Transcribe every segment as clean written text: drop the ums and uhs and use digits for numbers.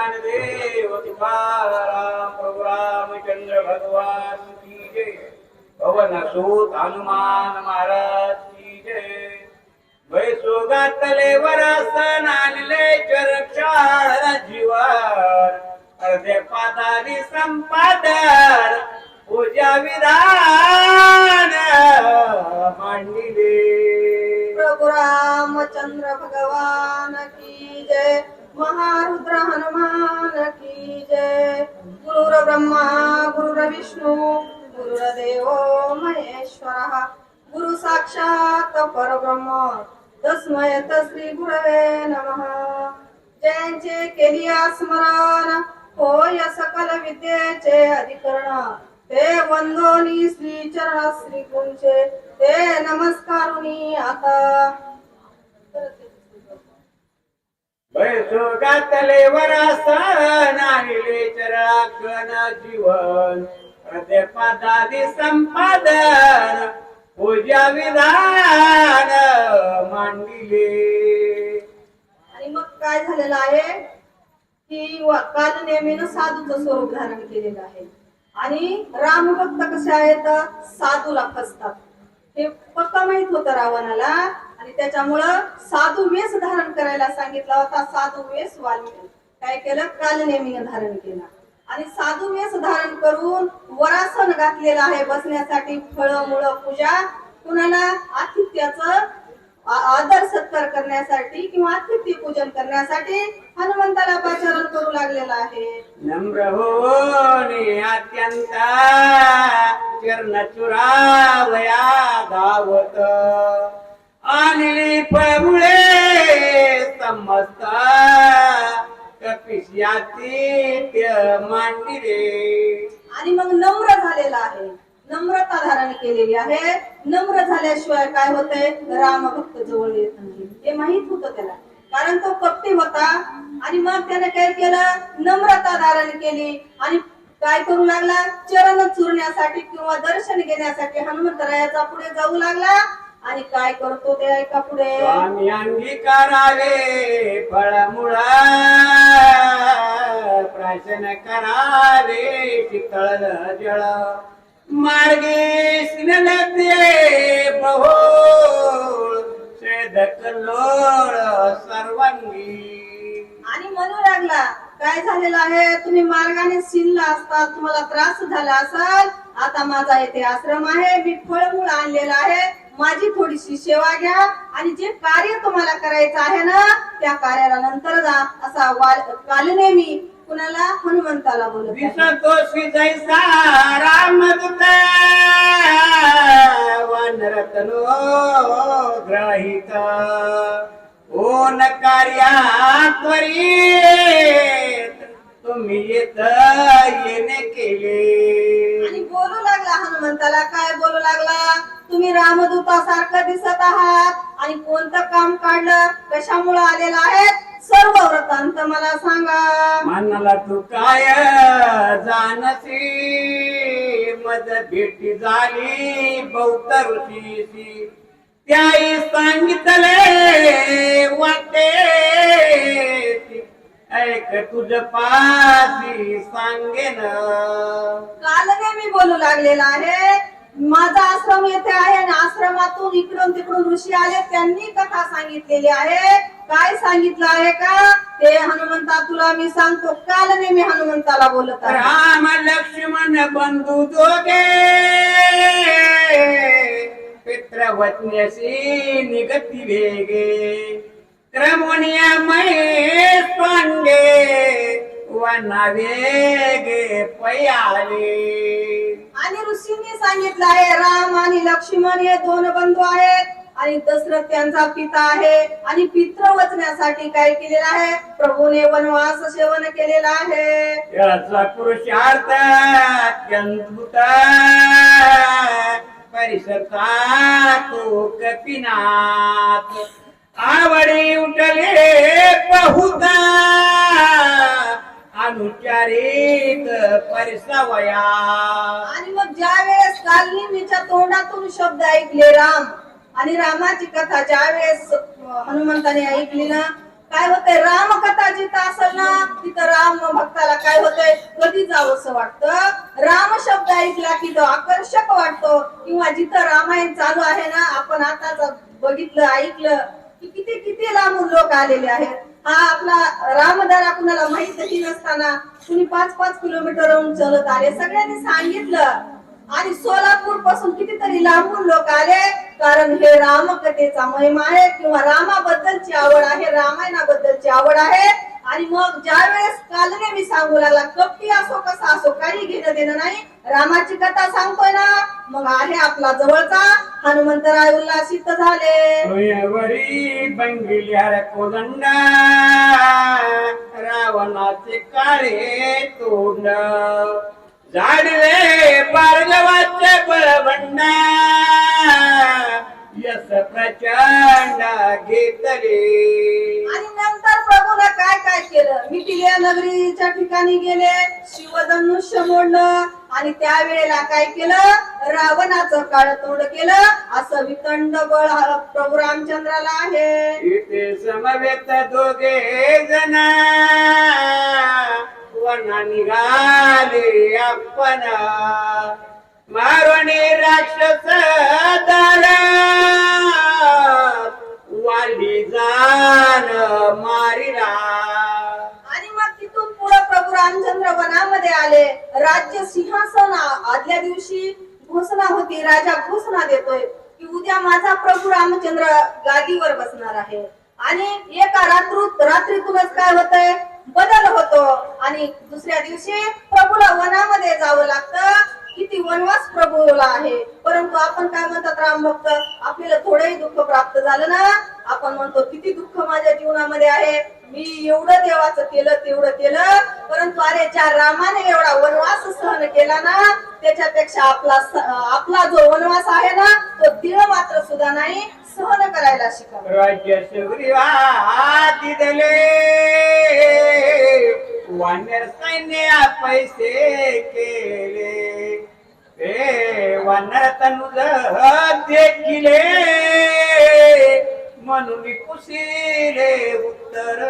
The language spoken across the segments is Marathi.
ज्ञानदेव तुकाराम प्रभु रामचंद्र भगवान की जय। पवन सूत हनुमान महाराज की जय। वैसोगातले वरासन आणले चरक्षाळ जीवन अर्धे पादारी संपादन पूजा विधान मांडिले। प्रभु रामचंद्र भगवान की जय। महारुद्र हनुमान की जय। गुरुर ब्रह्मा गुरुर विष्णू गुरुर्देव महेश्वरः गुरु साक्षात परब्रह्म तस्मै श्री गुरवे नमः। जयांचे केली स्मरण होय सकल विद्येचे अधिकरण ते वंदोनी श्री चरण श्री गुंचे ते नमस्कारुनी आता। वैसोगातले वरासन आणले चराक्षण जीवन हृदय पादादी संपादन पूजा विधान मांडिले। आणि मग काय झालेलं आहे की काल नेहमीनं साधूचं स्वरूप धारण केलेलं आहे आणि रामभक्त कसे आहेत साधूला फसतात हे पक्का माहित होतं रावणाला आणि त्याच्यामुळं साधू वेश धारण करायला सांगितला होता। साधू वेश वाल्मिकी काय केलं काल नेहमीनं धारण केला आणि साधू वेश धारण करून वरासन घातलेलं आहे बसण्यासाठी फळमुळं पूजा कुणाला आतिथ्याचं आदर सत्कार करण्यासाठी किंवा आतिथ्य पूजन करण्यासाठी हनुमंताला पाचारण करू लागलेला आहे। नम्र होने अत्यंत चरण चुरावया धावत आणली फळमुळे समस्त कपिशातीत्य मांडिले। आणि मग नम्र झालेला आहे नम्रता धारण केलेली आहे। नम्र झाल्याशिवाय काय होतंय राम भक्त जवळ येत नाही हे माहित होतं त्याला कारण तो कपटी होता आणि मग त्याने काय केलं नम्रता धारण केली आणि काय करू लागला चरण चुरण्यासाठी किंवा दर्शन घेण्यासाठी हनुमंतरायाचा पुढे जाऊ लागला आणि काय करतो ते ऐका पुढे। स्वामी अंगीकारावे फळमुळा प्राशन करावे शीतळ जळ मार्गे स्नेहते बहुळ सेदक लोळ सर्वांगी। आणि म्हणू लागला काय झालेलं आहे तुम्ही मार्गाने शिनला असता तुम्हाला त्रास झाला असेल आता माझा येथे आश्रम आहे मी फळमूळ आणलेला आहे माझी थोडीशी सेवा घ्या आणि जे कार्य तुम्हाला करायचं आहे ना त्या कार्याला नंतर जा असा काल नेहमी कुणाला हनुमंताला बोलत दिसतोसी जैसा रामदूत वनरत्नो ग्रहित ओन कार्या त्वरित तुम्ही येणे केले। आणि बोलू लागला हनुमंताला काय बोलू लागला तुम्ही रामदूतासारखं दिसत आहात आणि कोणतं काम काढलं कशामुळे आलेलं आहे सर्व वृत्तांत मला सांगा। मनाला तू काय जानसी मज भेटी झाली बौद्ध ऋषीशी त्याई सांगितले वाटे ऐक तुझ पासी सांगेन। कालने मी बोलू लागलेला आहे माझा आश्रम येथे आहे आणि आश्रमातून इकडून तिकडून ऋषी आले त्यांनी कथा सांगितलेली आहे काय सांगितलं आहे का ते हनुमंता तुला मी सांगतो कालने मी हनुमंताला बोलत आहे। राम लक्ष्मण बंधू दोघे पितृवचन्यसी निगती वेगे क्रमोनिया महे स्वांगे वना वेगे पयाले। आणि ऋषींनी सांगितलं आहे राम आणि लक्ष्मण हे दोन बंधू आहेत आणि दशरथ त्यांचा पिता आहे आणि पितृ वचण्यासाठी काय केलेलं आहे प्रभूने वनवास सेवन केलेला आहे। याचा पुरुषार्थ अत्यंत परिसरता तो कपिनाथ आवडी उठले बहुधा अनुचारित परिसवया। आणि मग ज्या वेळेस कालनीच्या तोंडातून शब्द ऐकले राम आणि रामाची कथा ज्या वेळेस हनुमंताने ऐकली ना काय होते राम कथा जिथं असेल ना तिथं राम काय होतंय, कधी जावंसं वाटतं. राम शब्द ऐकला की तो आकर्षक वाटतो. किंवा जिथं रामायण चालू आहे ना, आपण आता बघितलं ऐकलं की किती किती लांबून लोक आलेले आहेत. हा आपला रामदारा कुणाला माहितही नसताना कुणी 5-5 किलोमीटरहून चलत आले, सगळ्यांनी सांगितलं. आणि सोलापूर पासून कितीतरी लांबून लोक आले, कारण हे रामकथेचा महिमा आहे किंवा रामाबद्दलची आवड आहे, रामायणाबद्दलची आवड आहे. आणि मग ज्या वेळेस कालने मी सांगू लागला, कपटी असो कसा असो काही घेणं देणं नाही, रामाची कथा सांगतोय ना, मग आहे आपला जवळचा हनुमंतराय उल्हासित झाले. सोयवरी बंगिल्यार कोदंडा रावणाचे काळे तोंड झाडले बारगवाचे बळबंडा यस प्रचंड घेतले. आणि नंतर प्रभूने काय काय केलं, मिथिला नगरीच्या ठिकाणी गेले, शिवधनुष्य मोडलं आणि त्यावेळेला काय केलं, रावणाचं काळ तोंड केलं. असं वितंड बळ प्रभू रामचंद्राला आहे. इथे समवेत दोघे जण वना निघाले आपण मारणे राक्षस दारा वाली जाण मारिला. आणि मग तिथून पुढे प्रभू रामचंद्र वनामध्ये आले. राज्य सिंहासन आदल्या दिवशी घोषणा होती, राजा घोषणा देतोय की उद्या माझा प्रभू रामचंद्र गादीवर बसणार आहे. आणि एका रात्रीतूनच काय होतंय, बदल होतो. आणि दुसऱ्या दिवशी प्रभूला वनामध्ये जावं लागतं. किती वनवास प्रभूला आहे. परंतु आपण काय म्हणतात, राम भक्त, आपल्याला थोडंही दुःख प्राप्त झालं ना, आपण म्हणतो किती दुःख माझ्या जीवनामध्ये आहे, मी एवढं देवाचं केलं तेवढं केलं, परंतु अरे ज्या रामाने एवढा वनवास सहन केला ना, त्याच्यापेक्षा आपला जो वनवास आहे ना, तो तिळ मात्र सुद्धा नाही सहन करायला शिकावं. राज्य सुग्रीवा दिले वानर सैन्य पैसे केले हे वानर तनुज देखिले म्हणून कुशीले उत्तर.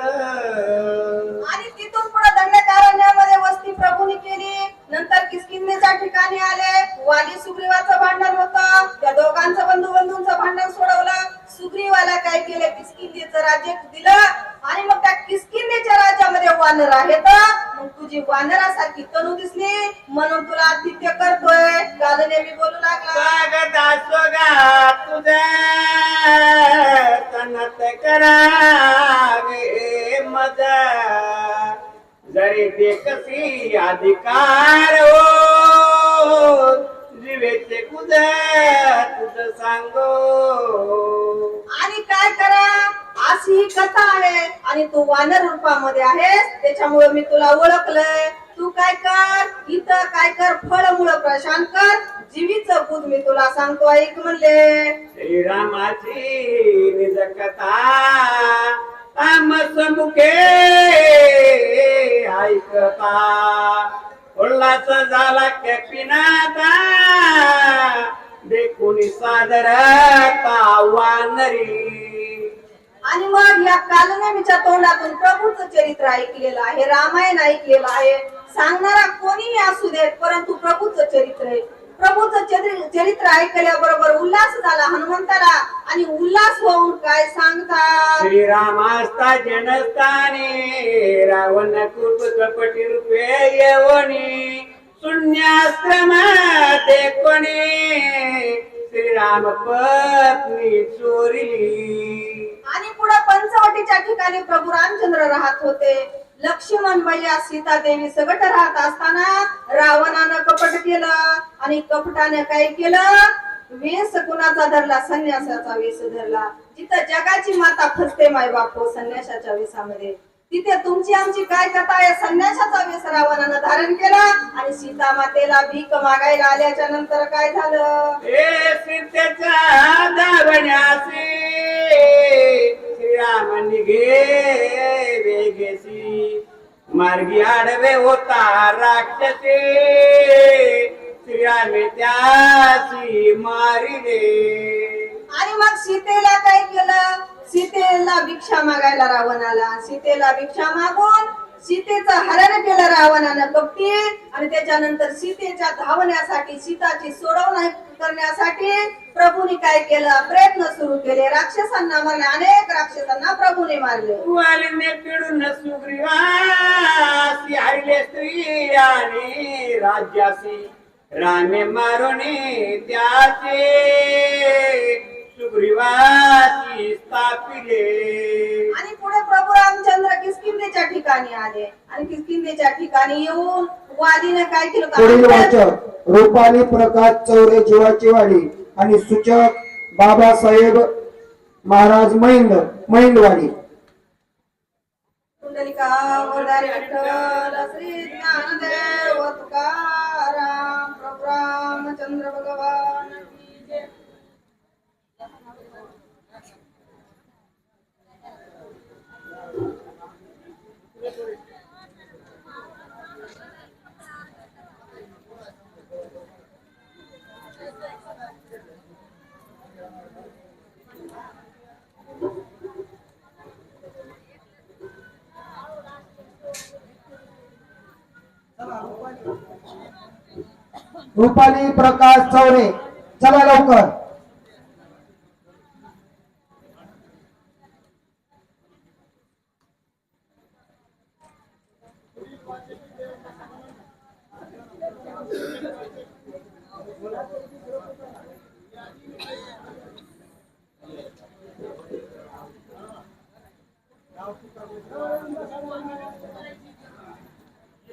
आणि तिथून पुढे दंडकारण्यामध्ये वस्ती प्रभूने केली. नंतर किष्किंधेच्या ठिकाणी आले. वाली सुग्रीवाचं भांडण होतं, त्या दोघांचं बंधूंचं भांडण सोडवलं. सुग्रीवाला काय केलं, किष्किंधेचं राज्य दिलं. आणि मग त्या किष्किंधेच्या राज्यामध्ये वानर आहेत. मग तुझी वानरासारखी तनू दिसली म्हणून तुला आतिथ्य करतोय. गालने मी बोलू लागला, स्वागत तुझा तनत करावे मजा जरी ते कशी अधिकार हो जीवेचे कुद तुझ सांगो. आणि काय करा, अशी ही कथा आहे. आणि तू वानर रूपामध्ये आहेस, त्याच्यामुळे मी तुला ओळखलंय. तू काय कर, इथं काय कर, फळमुळं प्रशांत कर, जीवीचं बुध मी तुला सांगतो ऐक म्हणले. श्रीरामाची निज कथा तामसमुखे ऐकता उल्हास झाला कपिनाथा देखून सादरता वानरी. आणि मग या कालनेमीच्या तोंडातून प्रभूचं चरित्र ऐकलेलं आहे, रामायण ऐकलेलं आहे. सांगणारा कोणीही असू देत, परंतु प्रभूचं चरित्र आहे. प्रभूचं चरित्र ऐकल्याबरोबर उल्हास झाला हनुमंताला. आणि उल्हास होऊन काय सांगतात, श्रीरामास्ता जनस्थानी रावण कृप कपटी रूपे येवणी शून्याश्रम ते कोणी श्रीराम पत्नी चोरली. आणि पुढे पंचवटीच्या ठिकाणी प्रभू रामचंद्र राहत होते. लक्ष्मण मैया सीता देवी सगट राहत असताना रावणानं कपट केलं. आणि कपटाने काय केलं, वेश कुणाचा धरला, संन्यासाचा वेश धरला. जिथं जगाची माता फसते माय बापो संन्यासाच्या वेशामध्ये, तिथे तुमची आमची काय कथा आहे. संन्यासाचा वेश रावणानं धारण केला. आणि सीता मातेला भीक मागायला आल्याच्या नंतर काय झालं, सीतेच्या दावण्यासी श्रीराम निघे वेगेसी मार्गी आडवे होता राक्षसे श्रीरामे त्याची मारिले. आणि मग सीतेला काय केलं, सीतेला भिक्षा मागायला रावण आला. सीतेला भिक्षा मागून सीतेचं हरण केलं रावणानं कपटी आणि त्याच्यानंतर सीतेच्या धावण्यासाठी सीताची सोडवणूक करण्यासाठी प्रभूने काय केलं प्रयत्न सुरू केले राक्षसांना मारले अनेक राक्षसांना प्रभूने मारले वालीने पिडून सुग्रीवासी हरिले स्त्री आणि राज्यासी रामे मारुने त्याचे सुग्रीवासी स्थापिले आणि पुढे प्रभू रामचंद्र किष्किंधेच्या ठिकाणी आले आणि किष्किंधेच्या ठिकाणी येऊन वालीने काय केलं पुढील वाचक रूपाली प्रकाश चौरे जीवाची वाडी आणि सूचक बाबासाहेब महाराज महिंदवाडी. कुंडलिका वरदारी विठ्ठल श्री ज्ञानदेव तुकाराम प्रभू रामचंद्र भगवान की जय. रूपाली प्रकाश चौरे चला लवकर.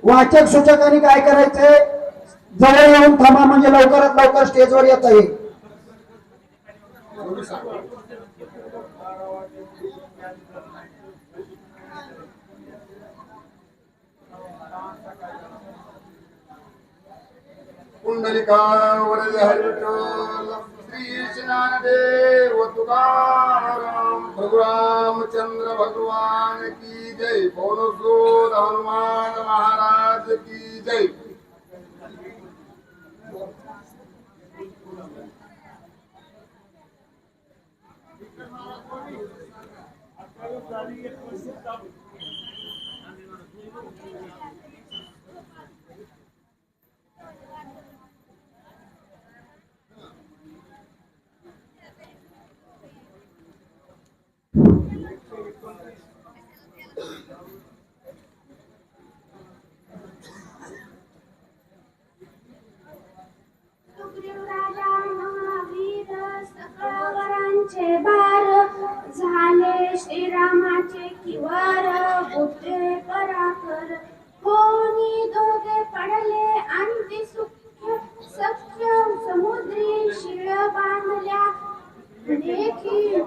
वाचक सूचकांनी काय करायचंय जवळ येऊन थांबा म्हणजे लवकरात लवकर स्टेजवर येता येईल. कुंडलिका वरदे हरी विठ्ठल श्री ज्ञानदेव तुकाराम प्रभु रामचंद्र भगवान की जय. पौनसोद हनुमान महाराज की जय. सकळवरांचे भार झाले श्रीरामाचे किवर बुद्धे पराकर कोणी दोघे पडले अंती सुख्य सख्य समुद्री शिळ बांधल्या देखी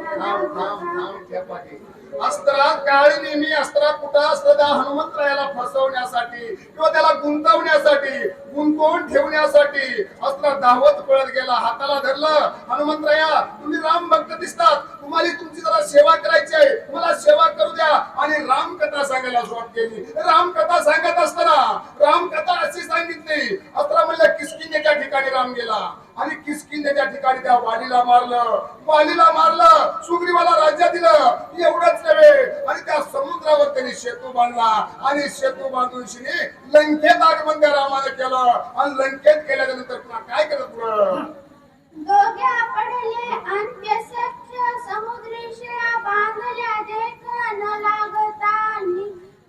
अस्त्रात काळी नेहमी अस्त्रात कुठं असतं त्या हनुमंतरायाला फसवण्यासाठी किंवा त्याला गुंतवण्यासाठी गुंतवून ठेवण्यासाठी अस्त्र धावत पळत गेला. हाताला धरलं हनुमंतराया तुम्ही राम भक्त दिसतात तुम्हाला तुमची जरा सेवा करायची आहे मला सेवा करू द्या आणि रामकथा सांगायला सुरुवात केली. रामकथा सांगत असताना रामकथा अशी सांगितली अस्त्र म्हणलं किष्किंधेच्या ठिकाणी राम गेला आणि किष्किंधेच्या ठिकाणी त्या वालीला मारलं सुग्रीवाला राज्य दिलं एवढंच नव्हे आणि त्या समुद्रावर त्यांनी सेतू बांधला आणि सेतू बांधून शिने लंकेत आगमन त्या रामाने केलं आणि लंकेत केल्याच्या नंतर पुन्हा काय केलं पुढं दोघ्या पडले अंत्य सख्य समुद्री शिळा बांधल्या देख न लागता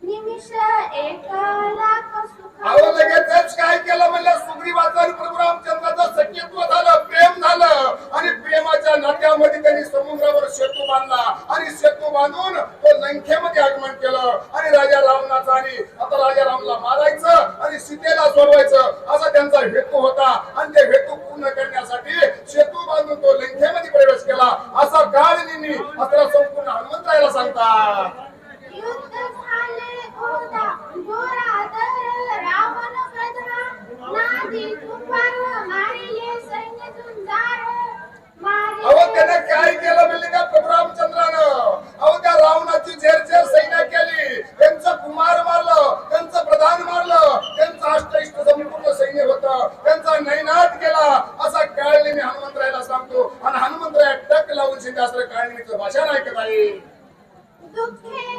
निमिष 1,00,000 सुख. अहो लगेचच काय केलं म्हणलं सुग्रीवाचं आणि प्रभू रामचंद्राचं सख्यत्व झालं प्रेम झालं आणि प्रेमाच्या नात्यामध्ये त्यांनी समुद्रावर सेतू बांधला आणि सेतू बांधून तो लंकेमध्ये आगमन केलं आणि राजा रामनाथ आणि आता राजा रामला मारायचं आणि सीतेला सोडवायचं असा त्यांचा हेतू होता आणि ते हेतू पूर्ण करण्यासाठी सेतू बांधून तो लंकेमध्ये प्रवेश केला असा काळ नेहमी आता संपूर्ण हनुमंतरायाला सांगतात. युद्ध झाले घोरादर रावण प्रधान नादी तुफान मारिले सैन्य झुंजार अहो त्याने काय केलं म्हणजे का प्रभू रामचंद्रानं अहो त्या रावणाची झेर सैन्य केली त्यांचं कुमार मारलं त्यांचं प्रधान मारलं त्यांचं अष्टइष्ट संपूर्ण सैन्य होतं त्यांचा नैनाद केला असा काळने मी हनुमंतरायाला सांगतो आणि हनुमंतराया टक लावून शिंदे असं काळनीचं भाषण ऐकत आहे. दुःखे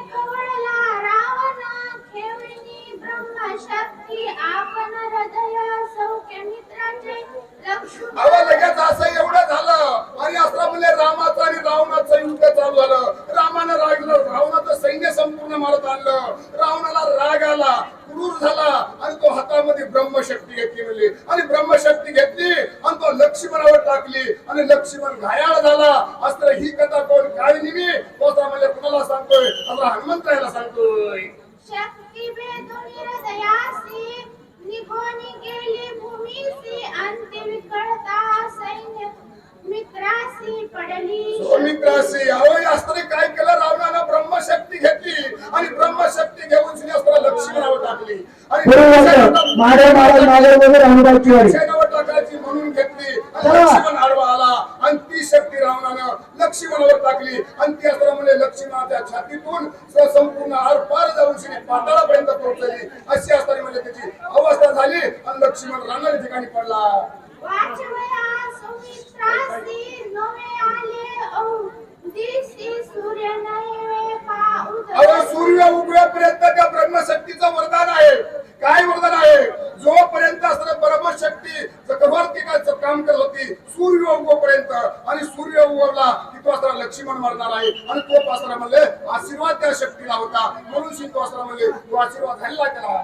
अहो लगेच असं एवढं झालं आणि असं म्हणजे रामाचं आणि रावणाचं युद्ध चालू झालं. रामानं रावणाचं सैन्य संपूर्ण मारत आणलं. रावणाला राग आला, क्रूर झाला आणि तो हातामध्ये ब्रह्मशक्ती घेतली म्हणली आणि ब्रह्मशक्ती घेतली आणि तो लक्ष्मणावर टाकली आणि लक्ष्मण घायाळ झाला. असं ही कथा कोण काळी निमी तोसा म्हणजे कुणाला सांगतोय? आपला हनुमंतरायाला सांगतोय. शक्ती भेदून हृदयासी निघून गेली भूमीसी अंतिम कळता सैन्य मित्रासी पडली. मित्रासी अहो अस्त्र काय केलं? रावणानं ब्रह्मशक्ती घेतली आणि ब्रह्मशक्ती घेऊन अस्त्र लक्ष्मणावर टाकली आणि टाकायची म्हणून घेतली आणि लक्ष्मण आडवा आला आणि ती शक्ती रावणानं लक्ष्मणावर टाकली आणि ती अस्त्र म्हणजे लक्ष्मणाच्या छातीतून संपूर्ण आरपार जाऊन पाताळापर्यंत पोहोचली. अशी अस्त्र म्हणजे त्याची अवस्था झाली आणि लक्ष्मण रानाच्या ठिकाणी पडला. वाचवया सुमित्रासी नवे आले दिसी सूर्य नैवे पाउद. अहो सूर्य उगवेपर्यंत त्या ब्रह्मशक्तीचं वरदान आहे. काय वरदान आहे? जोपर्यंत असं ब्रह्मशक्ती जगवर्तिकाचं काम करत होती सूर्य उगवपर्यंत आणि सूर्य उगवला की तो असं लक्ष्मण मरणार आहे आणि तो असं म्हणले आशीर्वाद त्या शक्तीला होता म्हणून तो असं म्हणले तो आशीर्वाद घ्यायला केला.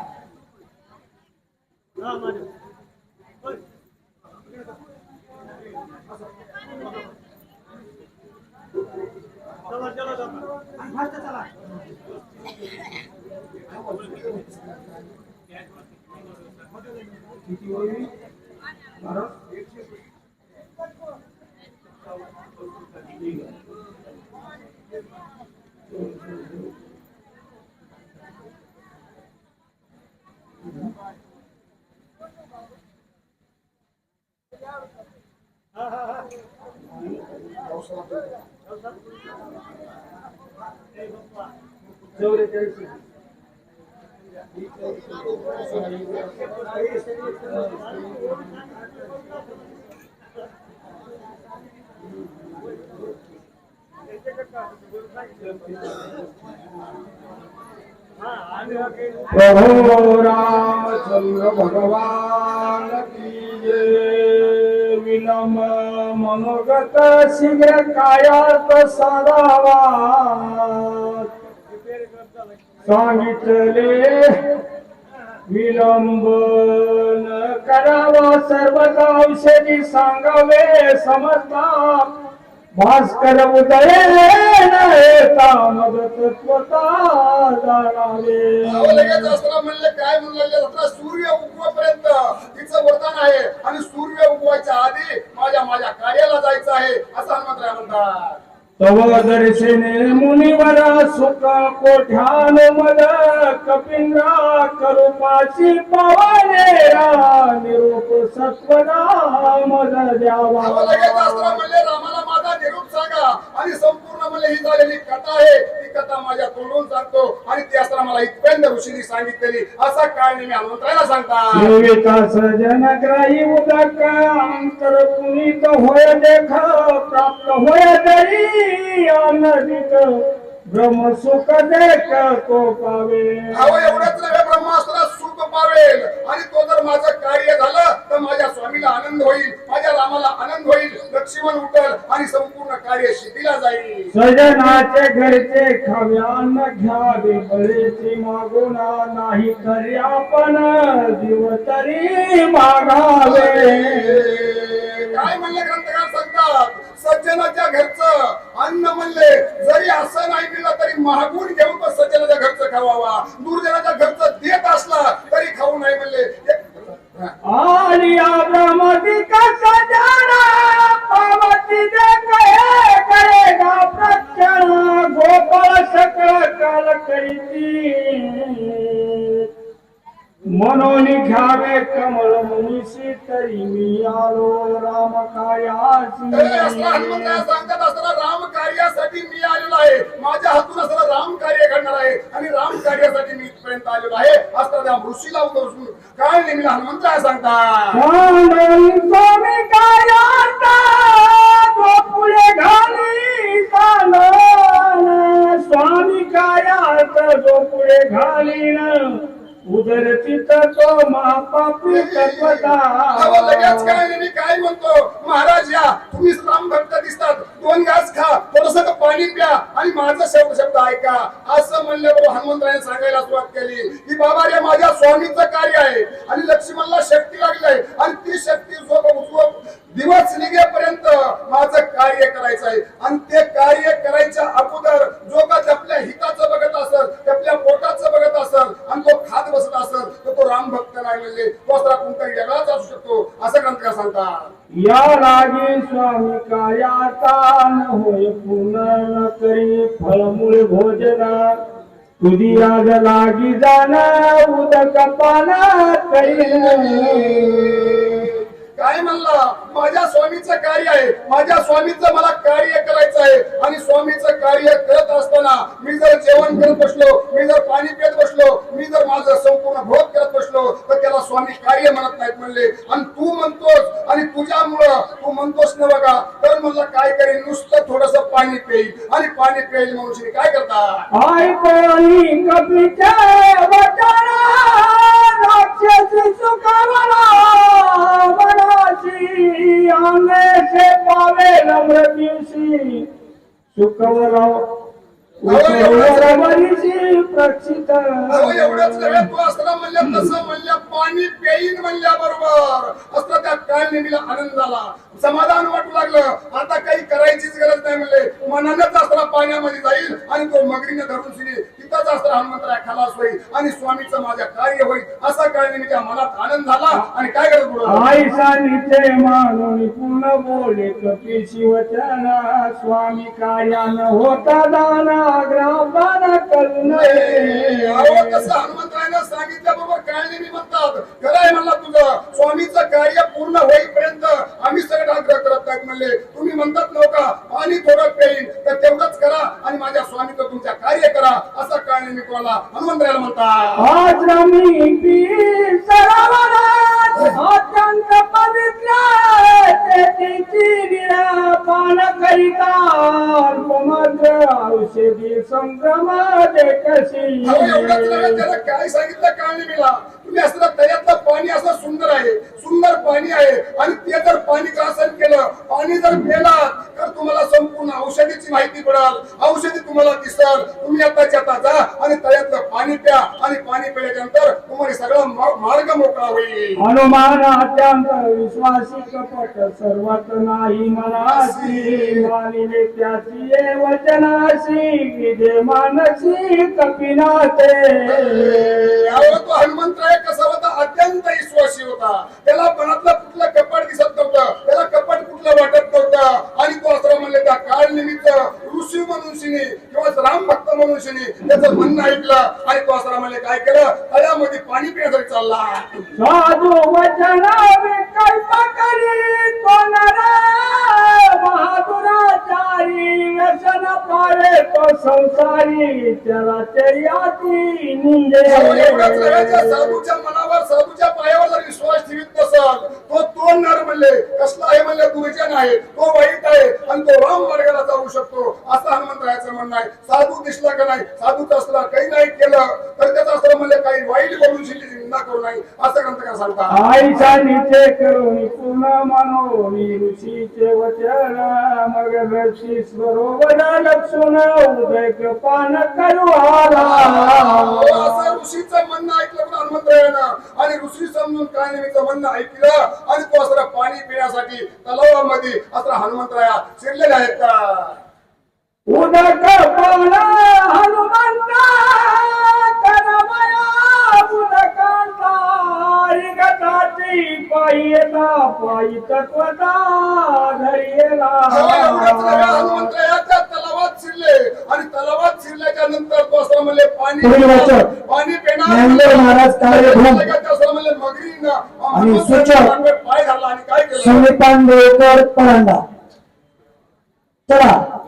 प्रभु रामचंद्र भगवान की जय. विलंब मनोगत शीघ्र कायात साधावा सांगितले विलंब न करावा सर्वदा औषधी सांगावे समजता भास्कर उदय मदत जाणावे. लगेच अस्त्र म्हणले काय म्हणले सूर्य उगवपर्यंत तिचं वरदान आहे आणि सूर्य उगवायच्या आधी माझ्या कार्याला जायचं आहे असं हनुमंतराय म्हणतात. तव दर्शने मुनिवर सुख कोठ्यान मद कपिंद्रा करूपाची पावनेरा निरूप सत्वदा मद द्यावा. लगेच अस्त्र म्हणले रामाला माझा निरूप सांगा आणि संपूर्ण म्हणजे ही झालेली कथा आहे ती कथा माझ्या तोंडून सांगतो आणि ती अस्त्र मला इतपेंद ऋषींनी सांगितलेली असा काय मी हनुमंतरायला सांगतात. देविका सजन ग्राही उदक अंतर पुनीत होय देख प्राप्त होय तरी आनंदित ब्रह्म सुख देख तो पावे. अहो एवढंच नव्हे ब्रह्मास्त्र सुख पावेल आणि तो जर माझं कार्य झालं तर माझ्या स्वामीला आनंद होईल माझ्या रामाला आनंद होईल लक्ष्मण उठल आणि संपूर्ण कार्य शिथिला जाईल. सजनाचे घरचे खाव्यान घ्यावे बळेची मागुना नाही तरी आपण जीव तरी मागावे. काय म्हणले ग्रंथकार सांगतात सज्जनाच्या घरचं अन्न म्हणले जरी असं नाही दिलं तरी मागून घेऊन तो सज्जनाच्या घरचं खावावा दुर्जनाच्या घरचं देत असला तरी खाऊ नाही म्हणले. आणि अब्रामदिका सजना पावती दे करेगा प्रक्षण गोपाळ सकळ काल करीती म्हणून घ्यावे कमळ मुनीशी तरी मी आलो राम कार्याची. सांगतात असताना राम कार्यासाठी मी आलेलो आहे माझ्या हातून असताना राम कार्य घडणार आहे आणि राम कार्यासाठी मी इथपर्यंत आलेलो आहे असताना त्या ऋषीला उतरसून काय नेहमी हनुमंतराय सांगतात स्वामी कार्याचा तो पुढे घाली स्वामी कार्याचा जो पुढे घालीन उदरती तो महापापी तत्वता अहो, लगेच काय नाही, मी काय म्हणतो महाराज या तुम्ही राम भक्त दिसतात, 2 घास खा, थोडस पाणी प्या आणि माझा शब्द ऐका असं म्हणल्याबरोबर हनुमंतरायाने सांगायला सुरुवात केली की बाबा रे माझ्या स्वामीचं कार्य आहे आणि लक्ष्मणला शक्ती लागली आहे आणि ती शक्ती दिवस निघेपर्यंत माझं कार्य करायचं आहे आणि ते कार्य करायच्या अगोदर जो का आपल्या हिताचं बघत असेल, आपल्या पोटाचं बघत असेल आणि तो खात बसत असेल तर तो राम भक्त नाही, म्हणजे तो असला कोणताही वेगळाच असू शकतो असं ग्रंथ सांगतात. या लागी स्वामी कार्याता न होय पूर्ण करी फळमूळ भोजना तुझी आज लागी जाना उदक पाना करी. काय म्हणला माझ्या स्वामीचं कार्य आहे, माझ्या स्वामीचं मला कार्य करायचं आहे आणि स्वामीचं कार्य करत असताना मी जर जेवण करत बसलो, मी जर पाणी पित बसलो, मी जर माझं संपूर्ण भोग करत बसलो तर त्याला स्वामी कार्य म्हणत नाहीत म्हणले. आणि तू म्हणतोस आणि तुझ्यामुळं तू म्हणतोस ना बघा तर म्हणलं काय करेल, नुसतं थोडस पाणी पेईल आणि पाणी पेईल म्हणून काय करता ऐकोनी कपीच्या वचना राक्षसी सुखावला मनाची आने से पावे नम्र दिवशी सुखवला उठवरवरीची प्रक्षित. अहो, एवढंच नव्हे, तू असताना म्हणल्या तसं म्हणल्या पाणी पेईन म्हणल्याबरोबर असता त्या काळनेमीला आनंद झाला, समाधान वाटू लागलं. आता काही करायचीच गरज नाही म्हणले, मनानच असताना पाण्यामध्ये जाईल आणि तो मगरीने धरून शिरी तिथंच असताना हनुमंतराय खलास होईल आणि स्वामीचं माझ्या कार्य होईल असा काळनेमीच्या मनात आनंद झाला. आणि काय करत पुढं आईसा निचे मानून पूर्ण बोले कपी शिवचना स्वामी कार्यान होता दाना ग्रामदान करू नये. अहो, तसं हनुमंतरायानं सांगितल्याबरोबर काळनेमी म्हणतात खरंय म्हणला तुझं स्वामीचं कार्य पूर्ण होईपर्यंत आम्ही सगळं आग्रह करत नाहीत म्हणले. तुम्ही म्हणतात नव्हता पाणी थोडं पेईन तर तेवढंच करा आणि माझ्या स्वामीचं तुमच्या कार्य करा असं काळनेमी कोणाला हनुमंतरायाला म्हणतात. आज रमी पी सरोवरात अत्यंत पवित्र तेथीची गिरा पान करिता अल्पमात्र औषधी संभ्रम देखशी. अहो, एवढंच नव्हे, त्याला काय सांगितलं काळनेमीला तुम्ही असलं तयातलं पाणी असं सुंदर आहे, सुंदर पाणी आहे आणि ते जर पाणी ग्रासन केलं, पाणी जर पेलात तर तुम्हाला संपूर्ण औषधीची माहिती पडेल, औषधी तुम्हाला दिसल. तुम्ही आताच्या आता जा आणि तळ्यातलं पाणी प्या आणि पाणी पिल्यानंतर तुम्हाला सगळा मार्ग मोकळा होईल. हनुमान अत्यंत विश्वासी कपट सर्वत नाही मनासी मानिले त्याची ये वचनाशी विदे मानसी कपिनाथे. अहो, तो हनुमंतराय कसा होता, अत्यंत विश्वासी होता. त्याला मनातलं कुठलं कपट दिसत नव्हतं, त्याला कपट कुठलं वाटत नव्हतं आणि तो असं म्हणले त्या काळ निमित्त ऋषी म्हणून शिनी किंवा राम भक्त म्हणून शिनी त्याचं म्हणणं ऐकलं आणि तो असं म्हणले काय केलं, तळ्यामध्ये पाणी पिण्यासाठी चालला. साधू वचना विकल्प करी कोणरा बहादुराचारी व्यसन पाळे तो संसारी त्याला चर्याती निंदे. एवढंच नव्हे, त्या साधूच्या मनावर साधूच्या पायावर जर विश्वास ठेवीत नसल तो नर म्हणले कसला आहे म्हणले दुर्जन आहे, तो वाईट आहे आणि तो राम मार्गाला जाऊ शकतो असं हनुमंतरायाचं म्हणणं आहे. साधू दिसला का नाही, साधूच असला काही नाही केलं तर त्याचं असं म्हणले काही वाईट बोलून शिल्ली निंदा करू नाही असं ग्रंथ का सांगतात. आईचा निचे करून पूर्ण मनोनी ऋषीचे वचन मग ऋषीस बरोबर लक्षण उदय कृपान करू आला. असं ऋषीचं म्हणणं ऐकलं पण हनुमंतरायानं आणि ऋषी समजून काळनेमीचं म्हणणं ऐकलं आणि तो असं पाणी पिण्यासाठी तलावामध्ये असं हनुमंतराया शिरलेले आहेत का. उदक पान हनुमंता करमया उदकांता रिगताची पायीला पायी तत्वता धरियेला. हनुमंतरायाच्या तलावात शिरले आणि तलावात शिरल्याच्या नंतर तो असं म्हणले पुढील वाचक. पाणी ज्ञानदेव महाराज कार्यक्रम म्हणले मगरीनं आणि सूचक पाय घालला आणि काय केलं संदीपान देवकर परांडा. चला